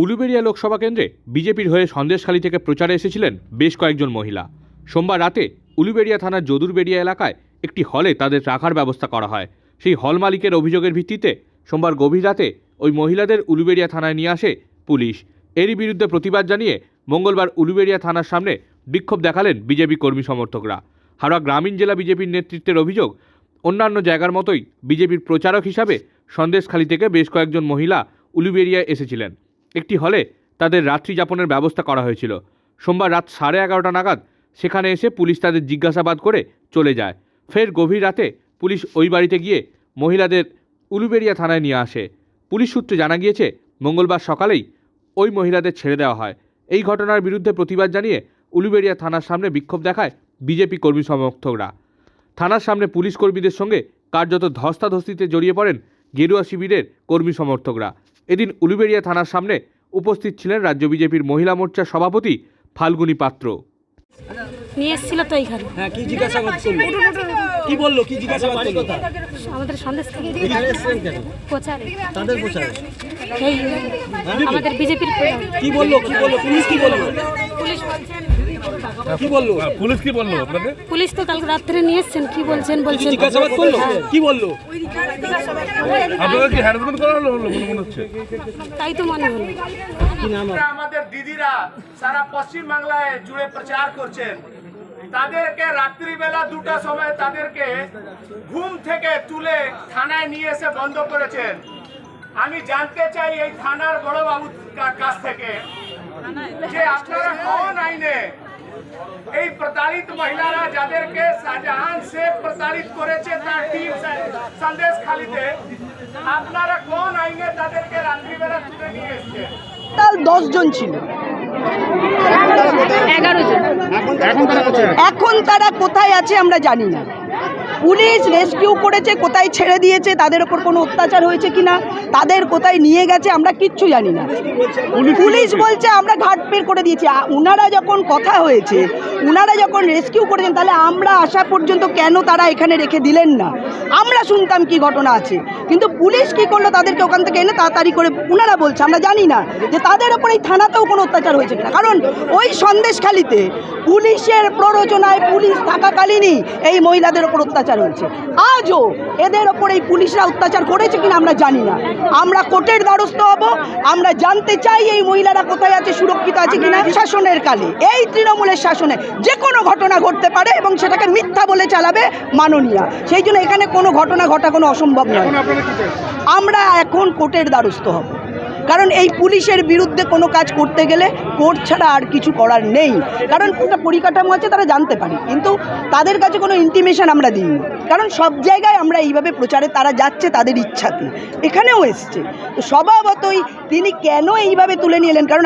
উলুবেড়িয়া লোকসভা কেন্দ্রে বিজেপির হয়ে সন্দেশখালী থেকে প্রচারে এসেছিলেন বেশ কয়েকজন মহিলা। সোমবার রাতে উলুবেড়িয়া থানার যদুরবেড়িয়া এলাকায় একটি হলে তাদের রাখার ব্যবস্থা করা হয়। সেই হল মালিকের অভিযোগের ভিত্তিতে সোমবার গভীর রাতে ওই মহিলাদের উলুবেড়িয়া থানায় নিয়ে আসে পুলিশ। এরই বিরুদ্ধে প্রতিবাদ জানিয়ে মঙ্গলবার উলুবেড়িয়া থানার সামনে বিক্ষোভ দেখালেন বিজেপি কর্মী সমর্থকরা। হাওড়া গ্রামীণ জেলা বিজেপির নেতৃত্বের অভিযোগ, অন্যান্য জায়গার মতোই বিজেপির প্রচারক হিসাবে সন্দেশখালী থেকে বেশ কয়েকজন মহিলা উলুবেড়িয়ায় এসেছিলেন। একটি হলে তাদের রাত্রি যাপনের ব্যবস্থা করা হয়েছিল। সোমবার রাত 11:30 নাগাদ সেখানে এসে পুলিশ তাদের জিজ্ঞাসাবাদ করে চলে যায়। ফের গভীর রাতে পুলিশ ওই বাড়িতে গিয়ে মহিলাদের উলুবেড়িয়া থানায় নিয়ে আসে। পুলিশ সূত্রে জানা গিয়েছে, মঙ্গলবার সকালেই ওই মহিলাদের ছেড়ে দেওয়া হয়। এই ঘটনার বিরুদ্ধে প্রতিবাদ জানিয়ে উলুবেড়িয়া থানার সামনে বিক্ষোভ দেখায় বিজেপি কর্মী সমর্থকরা। থানার সামনে পুলিশ কর্মীদের সঙ্গে কার্যত ধস্তাধস্তিতে জড়িয়ে পড়েন গেরুয়া শিবিরের কর্মী সমর্থকরা। এদিন উলুবেড়িয়া থানার সামনে উপস্থিত ছিলেন রাজ্য বিজেপির মহিলা মোর্চার সভাপতি ফাল্গুনী পাত্র। নিয়ে এসেছিল তো এইখানে। হ্যাঁ, কি জিজ্ঞাসা করছিল? কি বললো? কি জিজ্ঞাসা করছিল? আমাদের সন্দেশ থেকে এখানে এসেছেন কেন? প্রচারে তাদের প্রচারে এই আমাদের বিজেপির কি বললো? কি বললো? পুলিশ কি বললো? পুলিশ বলছেন কি বললো? পুলিশ কি বললো আপনাদের? পুলিশ তো কাল রাত্রে নিয়ে এসেছেন। কি বলছেন বলছেন জিজ্ঞাসাবাদ করলো? কি বললো? আপনাদের কি হ্যারাসমেন্ট করা হলো মনে হচ্ছে? তাই তো মনে হলো। কি নাম? আমাদের দিদিরা সারা পশ্চিম বাংলায় জুড়ে প্রচার করছেন। তাদেরকে রাত্রিবেলা 2টার সময় তাদেরকে ঘুম থেকে তুলে থানায় নিয়ে এসে বন্ধ করেছেন। আমি জানতে চাই এই থানার বড় বাবুর কাছ থেকে যে আপনারা কোন আইনে এই প্রতারিত মহিলারা যাদেরকে শাহজাহান শেখ প্রতারিত করেছে তার টিম সন্দেশখালীতে, আপনারা কোন আইনে তাদেরকে রাত্রিবেলা তুলে নিয়ে এসেছেন? 10 জন ছিল। 11 জন। এখন তারা কোথায় আছে আমরা জানি না। পুলিশ রেস্কিউ করেছে, কোথায় ছেড়ে দিয়েছে, তাদের ওপর কোনো অত্যাচার হয়েছে কিনা, তাদের কোথায় নিয়ে গেছে আমরা কিচ্ছু জানি না। পুলিশ বলছে আমরা ঘাট বের করে দিয়েছি। উনারা যখন কথা হয়েছে, উনারা যখন রেস্কিউ করেছেন, তাহলে আমরা আসা পর্যন্ত কেন তারা এখানে রেখে দিলেন না? আমরা শুনতাম কি ঘটনা আছে, কিন্তু পুলিশ কি করলো? তাদেরকে ওখান থেকে এনে তাড়াতাড়ি করে উনারা বলছে আমরা জানি না যে তাদের ওপর এই থানাতেও কোনো অত্যাচার হয়েছে কিনা। কারণ ওই সন্দেশখালীতে পুলিশের প্ররোচনায় পুলিশ থাকাকালীনই এই মহিলাদের ওপর অত্যাচার হয়েছে। আজও এদের ওপর এই পুলিশরা অত্যাচার করেছে কিনা আমরা জানি না। আমরা কোর্টের দ্বারস্থ হব। আমরা জানতে চাই এই মহিলারা কোথায় আছে, সুরক্ষিত আছে কিনা। শাসনের কালে, এই তৃণমূলের শাসনে যে কোনো ঘটনা ঘটতে পারে এবং সেটাকে মিথ্যা বলে চালাবে মাননীয়া। সেই জন্য এখানে কোনো ঘটনা ঘটা কোনো অসম্ভব নয়। আমরা এখন কোর্টের দ্বারস্থ হব, কারণ এই পুলিশের বিরুদ্ধে কোনো কাজ করতে গেলে কোর্ট ছাড়া আর কিছু করার নেই। কারণ একটা পরিকাঠামো আছে, তারা জানতে পারে, কিন্তু তাদের কাছে কোনো ইন্টিমেশন আমরা দিইনি। কারণ সব জায়গায় আমরা এইভাবে প্রচারে তারা যাচ্ছে তাদের ইচ্ছাতে, এখানেও এসছে। তো স্বভাবতই তিনি কেন এইভাবে তুলে নিয়ে এলেন? কারণ